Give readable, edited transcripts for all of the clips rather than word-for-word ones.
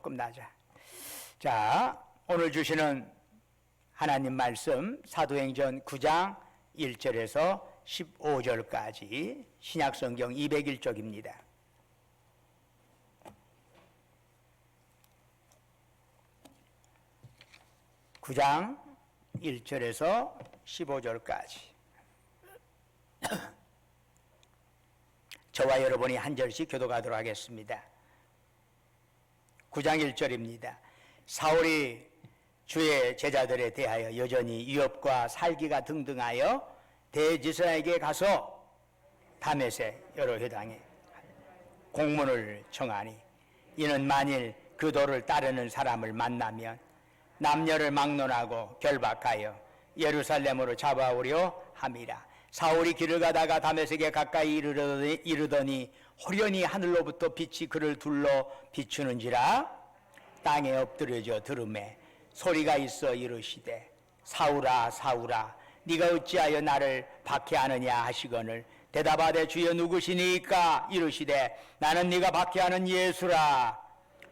끝나자. 자, 오늘 주시는 하나님 말씀 사도행전 9장 1절에서 15절까지 신약성경 201쪽입니다. (9장) 1절에서 15절까지 저와 여러분이 한 절씩 교독하도록 하겠습니다. 9장 1절입니다. 사울이 주의 제자들에 대하여 여전히 위협과 살기가 등등하여 대지사에게 가서 다메섹 여러 회당에 공문을 청하니 이는 만일 그 도를 따르는 사람을 만나면 남녀를 막론하고 결박하여 예루살렘으로 잡아오려 함이라. 사울이 길을 가다가 다메섹에 가까이 이르더니 호련히 하늘로부터 빛이 그를 둘러 비추는지라. 땅에 엎드려져 들으매 소리가 있어 이르시되 사울아 사울아 네가 어찌하여 나를 박해하느냐 하시거늘 대답하되 주여 누구시니까? 이르시되 나는 네가 박해하는 예수라.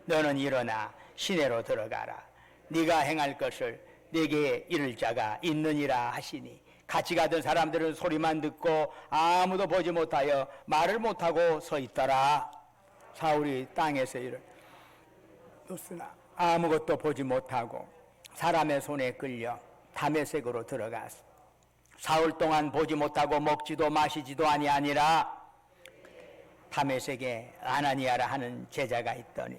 너는 일어나 시내로 들어가라. 네가 행할 것을 네게 이를 자가 있느니라 하시니 같이 가던 사람들은 소리만 듣고 아무도 보지 못하여 말을 못하고 서 있더라. 사울이 땅에서 일어났으나 아무것도 보지 못하고 사람의 손에 끌려 다메섹으로 들어가서 사흘 동안 보지 못하고 먹지도 마시지도 아니하니라. 다메섹에 아나니아라 하는 제자가 있더니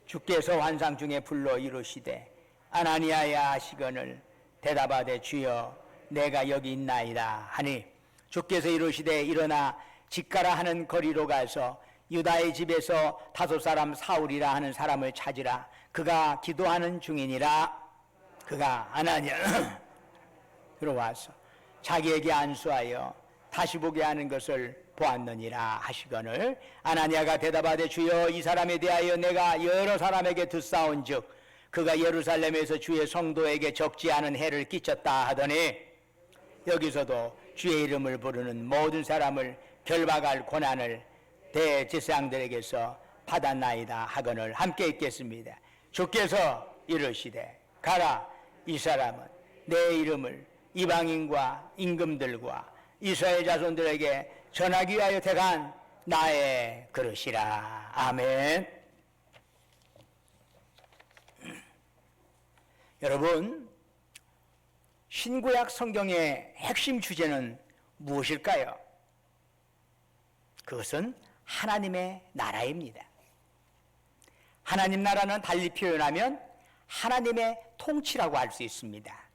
주께서 환상 중에 불러 이르시되 아나니아야 하시거늘 대답하되 주여 내가 여기 있나이다 하니 주께서 이르시되 일어나 직가라 하는 거리로 가서 유다의 집에서 5 사람 사울이라 하는 사람을 찾으라. 그가 기도하는 중이니라. 그가 아나니아 들어와서 자기에게 안수하여 다시 보게 하는 것을 보았느니라 하시거늘 아나니아가 대답하되 주여 이 사람에 대하여 내가 여러 사람에게 듣사온즉 그가 예루살렘에서 주의 성도에게 적지 않은 해를 끼쳤다 하더니 여기서도 주의 이름을 부르는 모든 사람을 결박할 권한을 대제사장들에게서 받았나이다 하거늘 함께 읽겠습니다. 주께서 이르시되 가라. 이 사람은 내 이름을 이방인과 임금들과 이스라엘 자손들에게 전하기 위하여 택한 나의 그릇이라. 아멘. 여러분, 신구약 성경의 핵심 주제는 무엇일까요? 그것은 하나님의 나라입니다. 하나님 나라는 달리 표현하면 하나님의 통치라고 할 수 있습니다.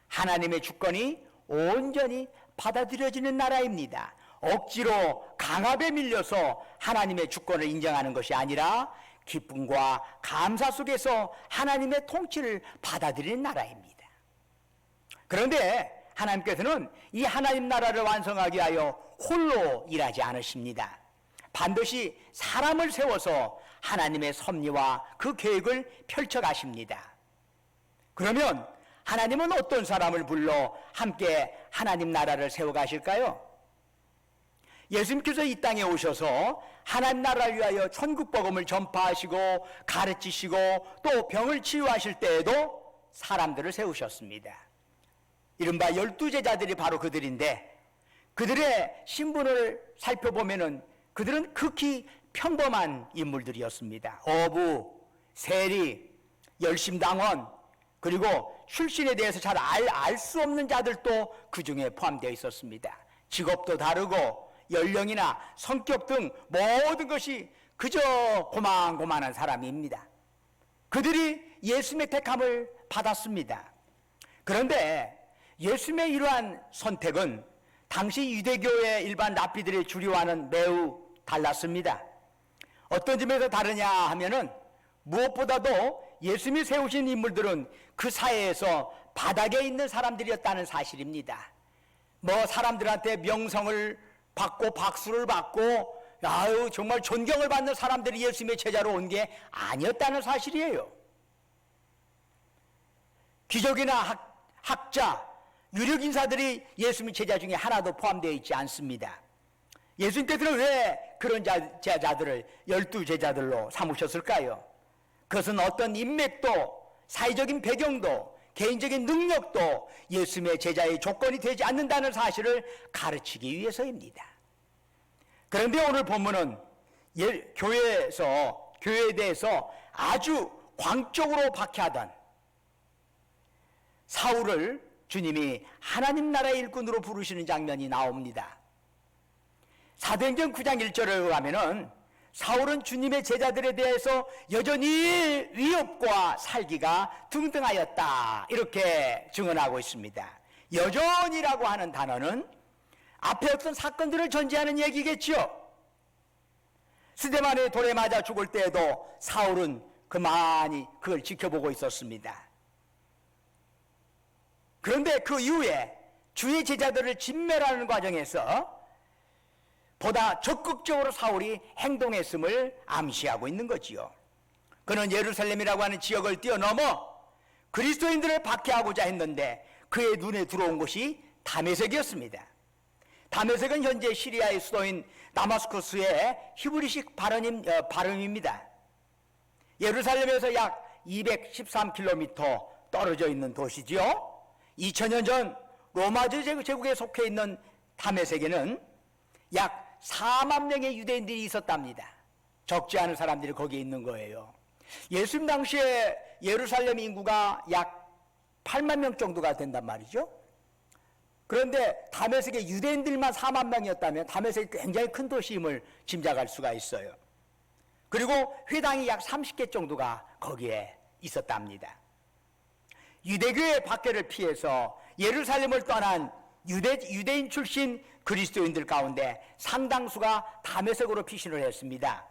하나님의 주권이 온전히 받아들여지는 나라입니다. 억지로 강압에 밀려서 하나님의 주권을 인정하는 것이 아니라 기쁨과 감사 속에서 하나님의 통치를 받아들이는 나라입니다. 그런데 하나님께서는 이 하나님 나라를 완성하기 위하여 홀로 일하지 않으십니다. 반드시 사람을 세워서 하나님의 섭리와 그 계획을 펼쳐가십니다. 그러면 하나님은 어떤 사람을 불러 함께 하나님 나라를 세워가실까요? 예수님께서 이 땅에 오셔서 하나님 나라를 위하여 천국 복음을 전파하시고 가르치시고 또 병을 치유하실 때에도 사람들을 세우셨습니다. 이른바 12제자들이 바로 그들인데 그들의 신분을 살펴보면은 그들은 극히 평범한 인물들이었습니다. 어부, 세리, 열심당원, 그리고 출신에 대해서 잘 알 수 없는 자들도 그 중에 포함되어 있었습니다. 직업도 다르고 연령이나 성격 등 모든 것이 그저 고만고만한 사람입니다. 그들이 예수님의 택함을 받았습니다. 그런데 예수님의 이러한 선택은 당시 유대교의 일반 랍비들의 주류와는 매우 달랐습니다. 어떤 점에서 다르냐 하면은 무엇보다도 예수님이 세우신 인물들은 그 사회에서 바닥에 있는 사람들이었다는 사실입니다. 뭐 사람들한테 명성을 받고 박수를 받고 아유 정말 존경을 받는 사람들이 예수님의 제자로 온 게 아니었다는 사실이에요. 귀족이나 학자, 유력 인사들이 예수님의 제자 중에 하나도 포함되어 있지 않습니다. 예수님께서는 왜 그런 제자들을 12제자들로 삼으셨을까요? 그것은 어떤 인맥도, 사회적인 배경도, 개인적인 능력도 예수님의 제자의 조건이 되지 않는다는 사실을 가르치기 위해서입니다. 그런데 오늘 본문은 교회에 대해서 아주 광적으로 박해하던 사울을 주님이 하나님 나라의 일꾼으로 부르시는 장면이 나옵니다. 사도행전 9장 1절을 가면은 사울은 주님의 제자들에 대해서 여전히 위협과 살기가 등등하였다, 이렇게 증언하고 있습니다. 여전히라고 하는 단어는 앞에 어떤 사건들을 전제하는 얘기겠지요. 스데반의 돌에 맞아 죽을 때에도 사울은 그만이 그걸 지켜보고 있었습니다. 그런데 그 이후에 주의 제자들을 진멸하는 과정에서 보다 적극적으로 사울이 행동했음을 암시하고 있는 거지요. 그는 예루살렘이라고 하는 지역을 뛰어넘어 그리스도인들을 박해하고자 했는데 그의 눈에 들어온 곳이 다메섹이었습니다. 다메섹은 현재 시리아의 수도인 다마스커스의 히브리식 발음입니다. 예루살렘에서 약 213km 떨어져 있는 도시지요. 2000년 전 로마 제국에 속해 있는 다메섹에는 약 4만 명의 유대인들이 있었답니다. 적지 않은 사람들이 거기에 있는 거예요. 예수님 당시에 예루살렘 인구가 약 8만 명 정도가 된단 말이죠. 그런데 다메섹의 유대인들만 4만 명이었다면 다메섹이 굉장히 큰 도시임을 짐작할 수가 있어요. 그리고 회당이 약 30개 정도가 거기에 있었답니다. 유대교의 박해를 피해서 예루살렘을 떠난 유대인 출신 그리스도인들 가운데 상당수가 다메섹으로 피신을 했습니다.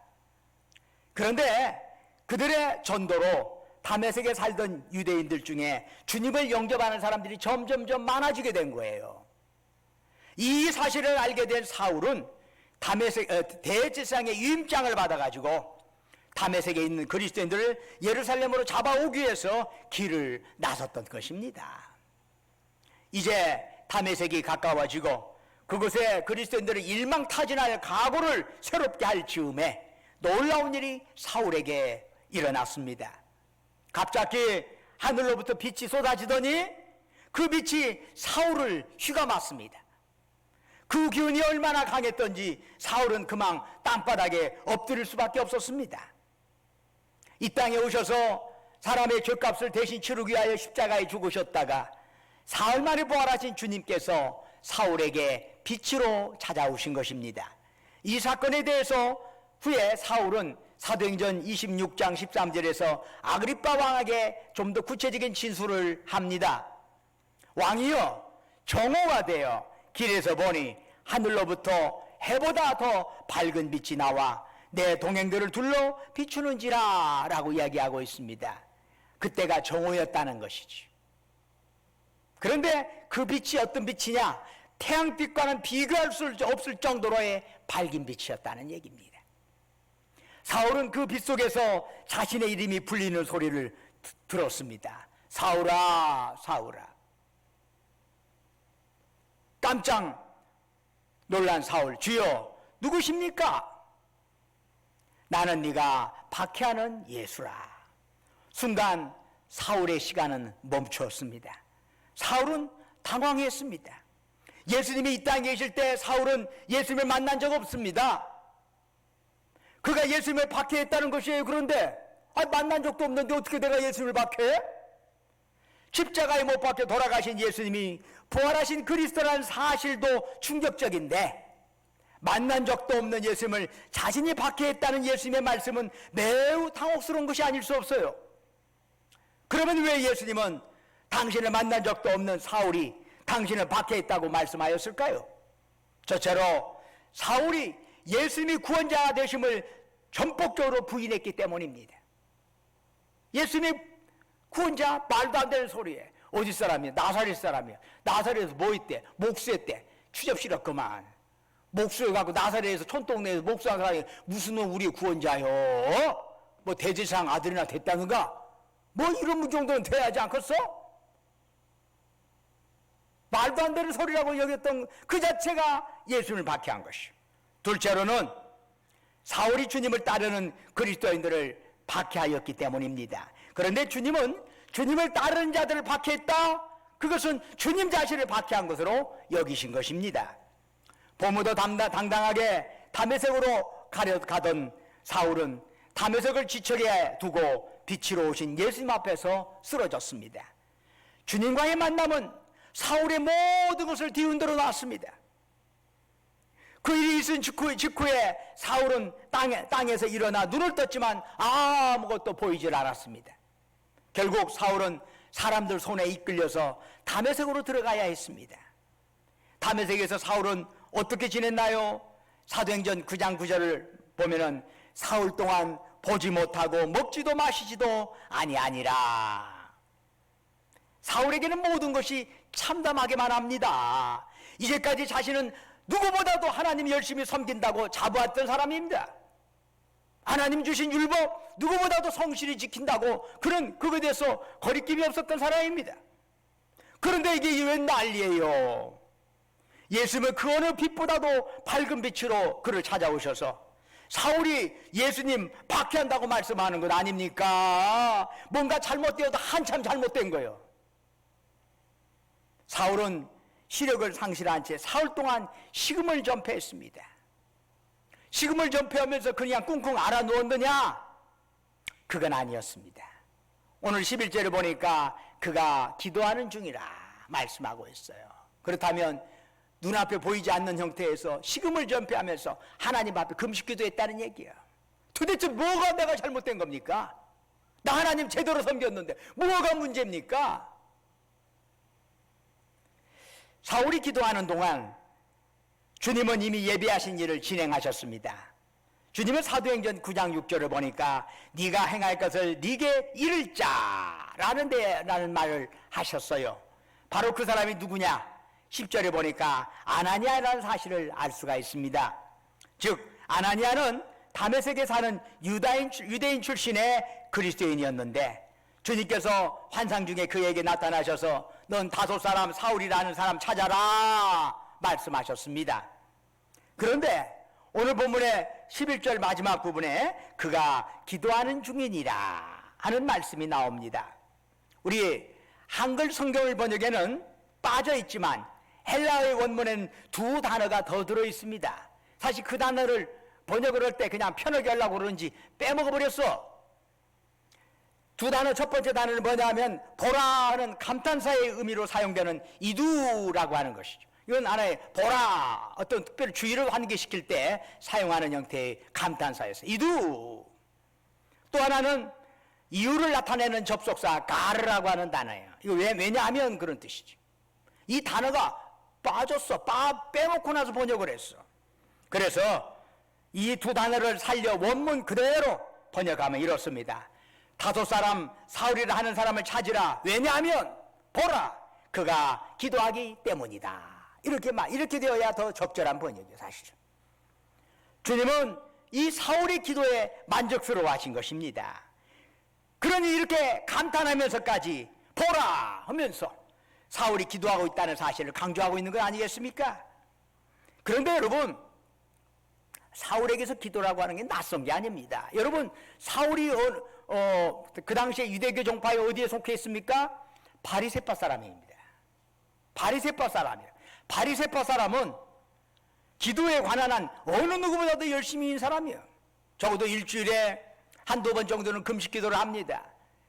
그런데 그들의 전도로 다메섹에 살던 유대인들 중에 주님을 영접하는 사람들이 점점점 많아지게 된 거예요. 이 사실을 알게 된 사울은 대제사장의 위임장을 받아가지고 다메섹에 있는 그리스도인들을 예루살렘으로 잡아오기 위해서 길을 나섰던 것입니다. 이제 다메섹이 가까워지고 그곳에 그리스도인들을 일망타진할 각오를 새롭게 할 즈음에 놀라운 일이 사울에게 일어났습니다. 갑자기 하늘로부터 빛이 쏟아지더니 그 빛이 사울을 휘감았습니다. 그 기운이 얼마나 강했던지 사울은 그만 땅바닥에 엎드릴 수밖에 없었습니다. 이 땅에 오셔서 사람의 죄값을 대신 치르기 위하여 십자가에 죽으셨다가 사흘 만에 부활하신 주님께서 사울에게 빛으로 찾아오신 것입니다. 이 사건에 대해서 후에 사울은 사도행전 26장 13절에서 아그리빠 왕에게 좀 더 구체적인 진술을 합니다. 왕이여, 정오가 되어 길에서 보니 하늘로부터 해보다 더 밝은 빛이 나와 내 동행들을 둘러 비추는지라 라고 이야기하고 있습니다. 그때가 정오였다는 것이지. 그런데 그 빛이 어떤 빛이냐? 태양빛과는 비교할 수 없을 정도로의 밝은 빛이었다는 얘기입니다. 사울은 그 빛 속에서 자신의 이름이 불리는 소리를 들었습니다. 사울아, 사울아. 깜짝 놀란 사울, 주여 누구십니까? 나는 네가 박해하는 예수라. 순간 사울의 시간은 멈추었습니다. 사울은 당황했습니다. 예수님이 이 땅에 계실 때 사울은 예수님을 만난 적 없습니다. 그가 예수님을 박해했다는 것이에요. 그런데 만난 적도 없는데 어떻게 내가 예수님을 박해해? 십자가에 못 박혀 돌아가신 예수님이 부활하신 그리스도라는 사실도 충격적인데 만난 적도 없는 예수님을 자신이 박해했다는 예수님의 말씀은 매우 당혹스러운 것이 아닐 수 없어요. 그러면 왜 예수님은 당신을 만난 적도 없는 사울이 당신을 박해했다고 말씀하였을까요? 저처럼 사울이 예수님이 구원자 되심을 전폭적으로 부인했기 때문입니다. 예수님이 구원자? 말도 안 되는 소리에. 어디 사람이야? 나사렛 사람이야. 나사렛에서 뭐 있대? 목수했대. 추접스럽구만. 목수를 갖고 나사렛에서 촌동네에서 목수한 사람이 무슨 놈 우리 구원자요? 뭐 대제사장 아들이나 됐다는가? 뭐 이런 정도는 돼야지 않겠어? 말도 안 되는 소리라고 여겼던 그 자체가 예수님을 박해한 것이요. 둘째로는 사울이 주님을 따르는 그리스도인들을 박해하였기 때문입니다. 그런데 주님은 주님을 따르는 자들을 박해했다? 그것은 주님 자신을 박해한 것으로 여기신 것입니다. 보무도 당당하게 다메섹으로 가던 사울은 다메섹을 지척에 두고 빛으로 오신 예수님 앞에서 쓰러졌습니다. 주님과의 만남은 사울의 모든 것을 뒤흔들어 놨습니다. 그 일이 있은 직후에 사울은 땅에서 일어나 눈을 떴지만 아무것도 보이질 않았습니다. 결국 사울은 사람들 손에 이끌려서 다메섹으로 들어가야 했습니다. 다메섹에서 사울은 어떻게 지냈나요? 사도행전 9장 9절을 보면은 사흘 동안 보지 못하고 먹지도 마시지도 아니하니라. 사울에게는 모든 것이 참담하게만 합니다. 이제까지 자신은 누구보다도 하나님 열심히 섬긴다고 자부했던 사람입니다. 하나님 주신 율법 누구보다도 성실히 지킨다고 그거에 대해서 거리낌이 없었던 사람입니다. 그런데 이게 웬 난리예요. 예수님은 그 어느 빛보다도 밝은 빛으로 그를 찾아오셔서 사울이 예수님 박해한다고 말씀하는 것 아닙니까? 뭔가 잘못되어도 한참 잘못된 거예요. 사울은 시력을 상실한 채 사흘 동안 식음을 전폐했습니다. 식음을 전폐하면서 그냥 꿍꿍 앓아 누웠느냐? 그건 아니었습니다. 오늘 11절을 보니까 그가 기도하는 중이라 말씀하고 있어요. 그렇다면 눈앞에 보이지 않는 형태에서 식음을 전폐하면서 하나님 앞에 금식기도했다는 얘기야. 도대체 뭐가 내가 잘못된 겁니까? 나 하나님 제대로 섬겼는데 뭐가 문제입니까? 사울이 기도하는 동안 주님은 이미 예비하신 일을 진행하셨습니다. 주님은 사도행전 9장 6절을 보니까 네가 행할 것을 네게 이를 자라는 말을 하셨어요. 바로 그 사람이 누구냐? 10절에 보니까 아나니아라는 사실을 알 수가 있습니다. 즉 아나니아는 다메섹에 사는 유대인 출신의 그리스도인이었는데 주님께서 환상 중에 그에게 나타나셔서 넌 다소 사람 사울이라는 사람 찾아라 말씀하셨습니다. 그런데 오늘 본문의 11절 마지막 부분에 그가 기도하는 중이니라 하는 말씀이 나옵니다. 우리 한글 성경을 번역에는 빠져 있지만 헬라어의 원문에는 두 단어가 더 들어 있습니다. 사실 그 단어를 번역을 할 때 그냥 편하게 하려고 그러는지 빼먹어 버렸어. 두 단어, 첫 번째 단어는 뭐냐면 보라 하는 감탄사의 의미로 사용되는 이두라고 하는 것이죠. 이건 하나의 보라, 어떤 특별히 주의를 환기시킬 때 사용하는 형태의 감탄사였어요. 이두. 또 하나는 이유를 나타내는 접속사 가르라고 하는 단어예요. 이거 왜냐하면 그런 뜻이죠. 이 단어가 빠졌어. 빼먹고 나서 번역을 했어. 그래서 이 두 단어를 살려 원문 그대로 번역하면 이렇습니다. 다섯 사람 사울이라 하는 사람을 찾으라. 왜냐하면 보라 그가 기도하기 때문이다. 이렇게 되어야 더 적절한 번역이에요. 사실은 주님은 이 사울의 기도에 만족스러워 하신 것입니다. 그러니 이렇게 감탄하면서까지 보라 하면서 사울이 기도하고 있다는 사실을 강조하고 있는 것 아니겠습니까? 그런데 여러분 사울에게서 기도라고 하는 게 낯선 게 아닙니다. 여러분 사울이 그 당시에 유대교 종파에 어디에 속해 있습니까? 바리새파 사람입니다. 바리새파 사람이에요. 바리새파 사람은 기도에 관한 한 어느 누구보다도 열심히 있는 사람이에요. 적어도 일주일에 한두 번 정도는 금식 기도를 합니다.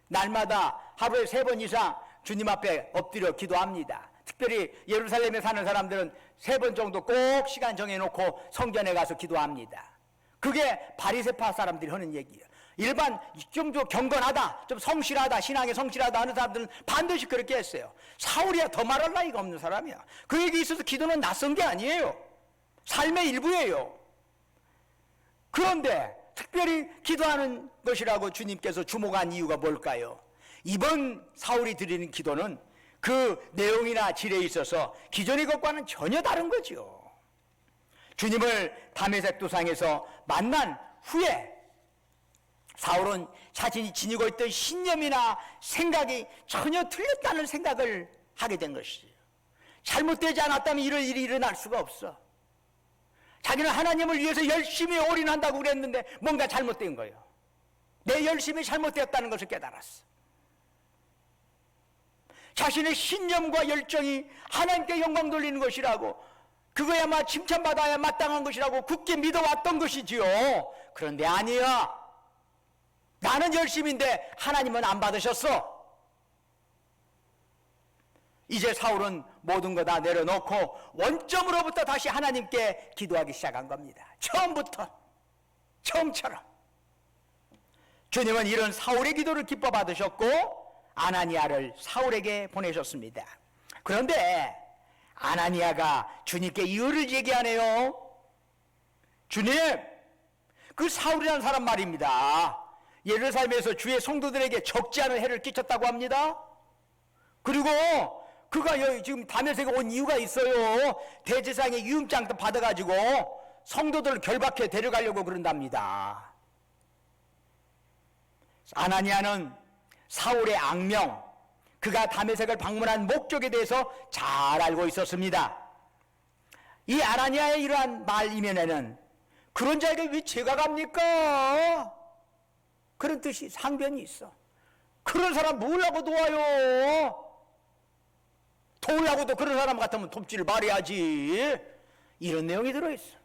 날마다 하루에 3번 이상 주님 앞에 엎드려 기도합니다. 특별히 예루살렘에 사는 사람들은 3번 정도 꼭 시간 정해놓고 성전에 가서 기도합니다. 그게 바리새파 사람들이 하는 얘기예요. 일반 좀 경건하다, 좀 성실하다, 신앙에 성실하다 하는 사람들은 반드시 그렇게 했어요. 사울이야 더 말할 나위가 없는 사람이야. 그에게 있어서 기도는 낯선 게 아니에요. 삶의 일부예요. 그런데 특별히 기도하는 것이라고 주님께서 주목한 이유가 뭘까요? 이번 사울이 드리는 기도는 그 내용이나 질에 있어서 기존의 것과는 전혀 다른 거죠. 주님을 다메섹 도상에서 만난 후에 사울은 자신이 지니고 있던 신념이나 생각이 전혀 틀렸다는 생각을 하게 된 것이죠. 잘못되지 않았다면 이런 일이 일어날 수가 없어. 자기는 하나님을 위해서 열심히 올인한다고 그랬는데 뭔가 잘못된 거예요. 내 열심이 잘못되었다는 것을 깨달았어. 자신의 신념과 열정이 하나님께 영광 돌리는 것이라고, 그거야마 칭찬받아야 마땅한 것이라고 굳게 믿어왔던 것이지요. 그런데 아니야. 나는 열심인데 하나님은 안 받으셨어. 이제 사울은 모든 거 다 내려놓고 원점으로부터 다시 하나님께 기도하기 시작한 겁니다. 처음부터, 처음처럼. 주님은 이런 사울의 기도를 기뻐 받으셨고 아나니아를 사울에게 보내셨습니다. 그런데 아나니아가 주님께 이유를 제기하네요. 주님, 그 사울이라는 사람 말입니다, 예루살렘에서 주의 성도들에게 적지 않은 해를 끼쳤다고 합니다. 그리고 그가 여기 지금 다메섹에 온 이유가 있어요. 대제사장의 유임장도 받아가지고 성도들을 결박해 데려가려고 그런답니다. 아나니아는 사울의 악명, 그가 다메섹을 방문한 목적에 대해서 잘 알고 있었습니다. 이 아나니아의 이러한 말 이면에는 그런 자에게 왜 제가 갑니까? 그런 뜻이 상변이 있어. 그런 사람 뭐라고 도와요? 도우려고도 그런 사람 같으면 돕지를 말해야지. 이런 내용이 들어있어.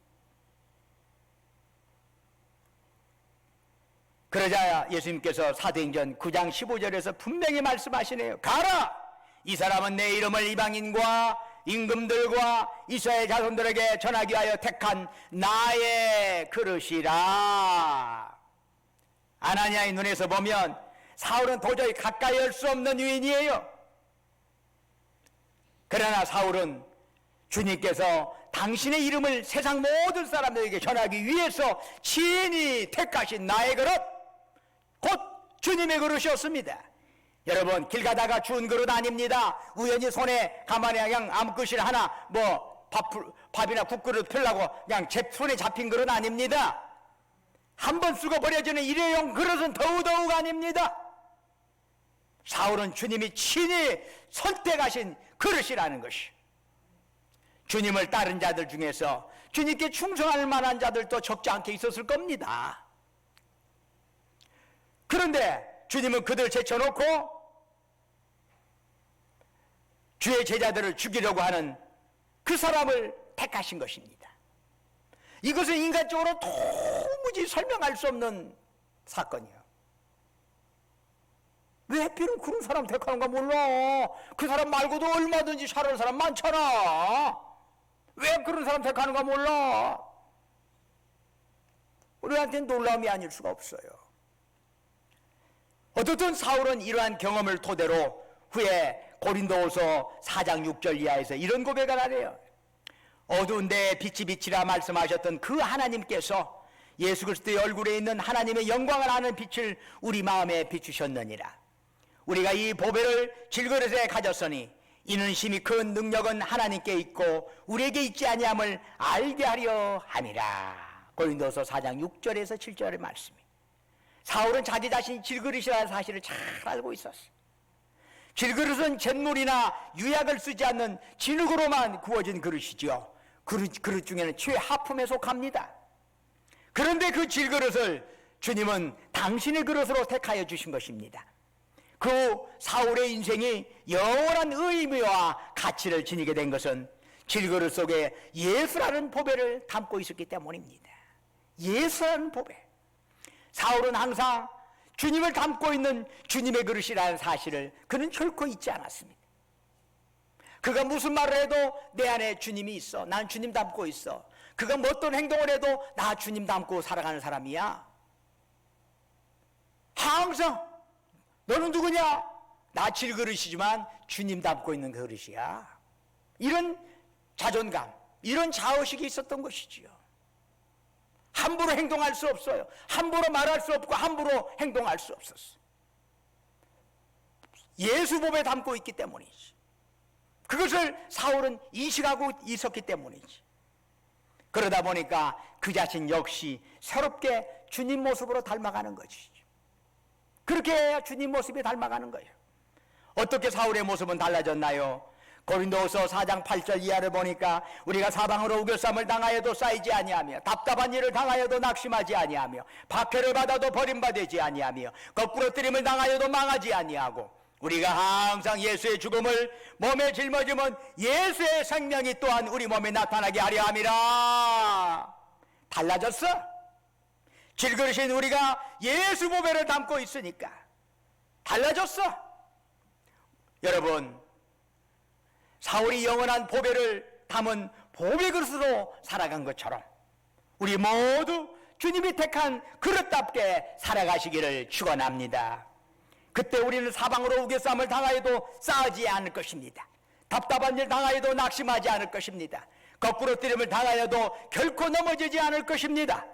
그러자 예수님께서 사도행전 9장 15절에서 분명히 말씀하시네요. 가라! 이 사람은 내 이름을 이방인과 임금들과 이스라엘 자손들에게 전하기 위하여 택한 나의 그릇이라. 아나니아의 눈에서 보면 사울은 도저히 가까이 할 수 없는 유인이에요. 그러나 사울은 주님께서 당신의 이름을 세상 모든 사람들에게 전하기 위해서 친히 택하신 나의 그릇, 곧 주님의 그릇이었습니다. 여러분, 길 가다가 주운 그릇 아닙니다. 우연히 손에 가만히 그냥 아무 그릇 하나, 밥이나 국그릇 펴려고 그냥 제 손에 잡힌 그릇 아닙니다. 한 번 쓰고 버려지는 일회용 그릇은 더더욱 아닙니다. 사울은 주님이 친히 선택하신 그릇이라는 것이, 주님을 따른 자들 중에서 주님께 충성할 만한 자들도 적지 않게 있었을 겁니다. 그런데 주님은 그들을 제쳐놓고 주의 제자들을 죽이려고 하는 그 사람을 택하신 것입니다. 이것은 인간적으로 도무지 설명할 수 없는 사건이에요. 왜 하필은 그런 사람 택하는가 몰라. 그 사람 말고도 얼마든지 잘하는 사람 많잖아. 왜 그런 사람 택하는가 몰라. 우리한테는 놀라움이 아닐 수가 없어요. 어떻든 사울은 이러한 경험을 토대로 후에 고린도후서 4장 6절 이하에서 이런 고백을 하래요. 어두운 데에 빛이 비치라 말씀하셨던 그 하나님께서 예수 그리스도의 얼굴에 있는 하나님의 영광을 아는 빛을 우리 마음에 비추셨느니라. 우리가 이 보배를 질그릇에 가졌으니 이는 심히 큰 능력은 하나님께 있고 우리에게 있지 아니함을 알게 하려 함이라. 고린도서 4장 6절에서 7절의 말씀이. 사울은 자기 자신이 질그릇이라는 사실을 잘 알고 있었어. 질그릇은 잿물이나 유약을 쓰지 않는 진흙으로만 구워진 그릇이지요. 그릇 중에는 최하품에 속합니다. 그런데 그 질그릇을 주님은 당신의 그릇으로 택하여 주신 것입니다. 그 사울의 인생이 영원한 의미와 가치를 지니게 된 것은 질그릇 속에 예수라는 보배를 담고 있었기 때문입니다. 예수라는 보배. 사울은 항상 주님을 담고 있는 주님의 그릇이라는 사실을 그는 결코 잊지 않았습니다. 그가 무슨 말을 해도 내 안에 주님이 있어. 난 주님 담고 있어. 그가 어떤 행동을 해도 나 주님 담고 살아가는 사람이야. 항상 너는 누구냐? 나 질그릇이지만 주님 담고 있는 그릇이야. 이런 자존감, 이런 자의식이 있었던 것이지요. 함부로 행동할 수 없어요. 함부로 말할 수 없고 함부로 행동할 수 없었어. 예수 법에 담고 있기 때문이지. 그것을 사울은 인식하고 있었기 때문이지. 그러다 보니까 그 자신 역시 새롭게 주님 모습으로 닮아가는 것이죠. 그렇게 해야 주님 모습이 닮아가는 거예요. 어떻게 사울의 모습은 달라졌나요? 고린도후서 4장 8절 이하를 보니까 우리가 사방으로 우겨쌈을 당하여도 쌓이지 아니하며 답답한 일을 당하여도 낙심하지 아니하며 박해를 받아도 버림받지 아니하며 거꾸로 뜨림을 당하여도 망하지 아니하고 우리가 항상 예수의 죽음을 몸에 짊어지면 예수의 생명이 또한 우리 몸에 나타나게 하려 함이라. 달라졌어. 질그릇인 우리가 예수 보배를 담고 있으니까 달라졌어. 여러분, 사울이 영원한 보배를 담은 보배 그릇으로 살아간 것처럼 우리 모두 주님이 택한 그릇답게 살아가시기를 축원합니다. 그때 우리는 사방으로 우겨쌈을 당하여도 싸우지 않을 것입니다. 답답한 일 당하여도 낙심하지 않을 것입니다. 거꾸로 뜨림을 당하여도 결코 넘어지지 않을 것입니다.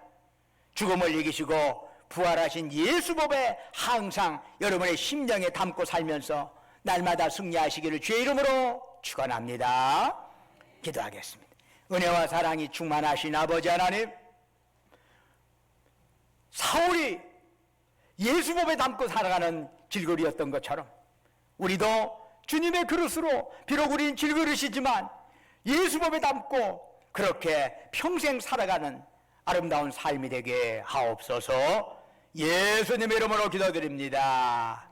죽음을 이기시고 부활하신 예수 법에 항상 여러분의 심령에 담고 살면서 날마다 승리하시기를 주의 이름으로 축원합니다. 기도하겠습니다. 은혜와 사랑이 충만하신 아버지 하나님, 사울이 예수 법에 담고 살아가는 질그릇이었던 것처럼 우리도 주님의 그릇으로, 비록 우리는 질그릇이지만 예수 법에 담고 그렇게 평생 살아가는 아름다운 삶이 되게 하옵소서. 예수님의 이름으로 기도드립니다.